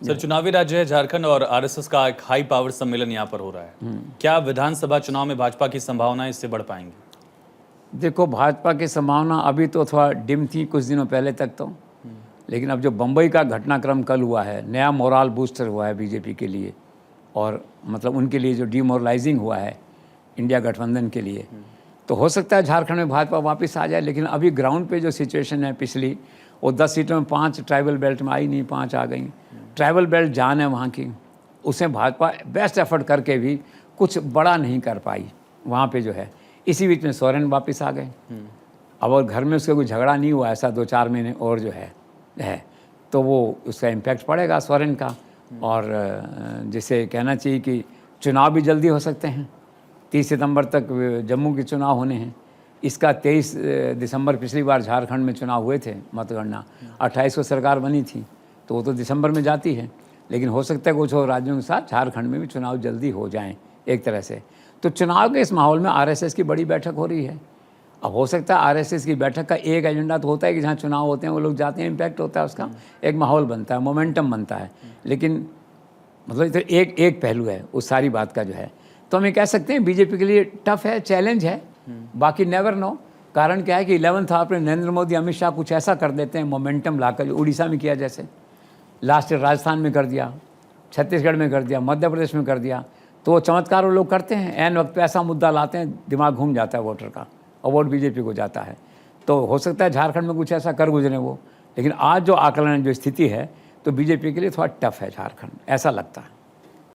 Sir, चुनावी राज्य है झारखंड और आरएसएस का एक हाई पावर सम्मेलन यहाँ पर हो रहा है। क्या विधानसभा चुनाव में भाजपा की संभावनाएं इससे बढ़ पाएंगी? देखो, भाजपा की संभावना अभी तो थोड़ा डिम थी कुछ दिनों पहले तक तो, लेकिन अब जो बम्बई का घटनाक्रम कल हुआ है, नया मोराल बूस्टर हुआ है बीजेपी के लिए, और मतलब उनके लिए जो डीमोरलाइजिंग हुआ है इंडिया गठबंधन के लिए, तो हो सकता है झारखंड में भाजपा वापस आ जाए। लेकिन अभी ग्राउंड पे जो सिचुएशन है पिछली, वो 10 सीटों में 5 ट्राइबल बेल्ट में आई नहीं, 5 आ गई। ट्राइबल बेल्ट जान है वहाँ की, उसमें भाजपा बेस्ट एफर्ट करके भी कुछ बड़ा नहीं कर पाई वहाँ पे जो है। इसी बीच में सोरेन वापस आ गए। अब और घर में उसका कोई झगड़ा नहीं हुआ ऐसा 2-4 महीने और जो है तो वो उसका इम्पैक्ट पड़ेगा सोरेन का। और जिसे कहना चाहिए कि चुनाव भी जल्दी हो सकते हैं, 30 सितंबर तक जम्मू के चुनाव होने हैं। इसका 23 दिसंबर पिछली बार झारखंड में चुनाव हुए थे, मतगणना 28 को सरकार बनी थी, तो वो तो दिसंबर में जाती है। लेकिन हो सकता है कुछ और राज्यों के साथ झारखंड में भी चुनाव जल्दी हो जाएं एक तरह से। तो चुनाव के इस माहौल में आरएसएस की बड़ी बैठक हो रही है। अब हो सकता है आरएसएस की बैठक का एक एजेंडा तो होता है कि जहाँ चुनाव होते हैं वो लोग जाते हैं, इम्पैक्ट होता है उसका, एक माहौल बनता है, मोमेंटम बनता है। लेकिन मतलब तो एक पहलू है उस सारी बात का जो है। तो हम ये कह सकते हैं बीजेपी के लिए टफ है, चैलेंज है, बाकी नेवर नो। कारण क्या है कि 11th आवर पर नरेंद्र मोदी, अमित शाह कुछ ऐसा कर देते हैं मोमेंटम लाकर, उड़ीसा में किया जैसे, लास्ट ईयर राजस्थान में कर दिया, छत्तीसगढ़ में कर दिया, मध्य प्रदेश में कर दिया। तो वो चमत्कार वो लोग करते हैं, ऐन वक्त पे ऐसा मुद्दा लाते हैं, दिमाग घूम जाता है वोटर का और वोट बीजेपी को जाता है। तो हो सकता है झारखंड में कुछ ऐसा कर गुजरे वो। लेकिन आज जो आकलन, जो स्थिति है, तो बीजेपी के लिए थोड़ा टफ है झारखंड, ऐसा लगता है।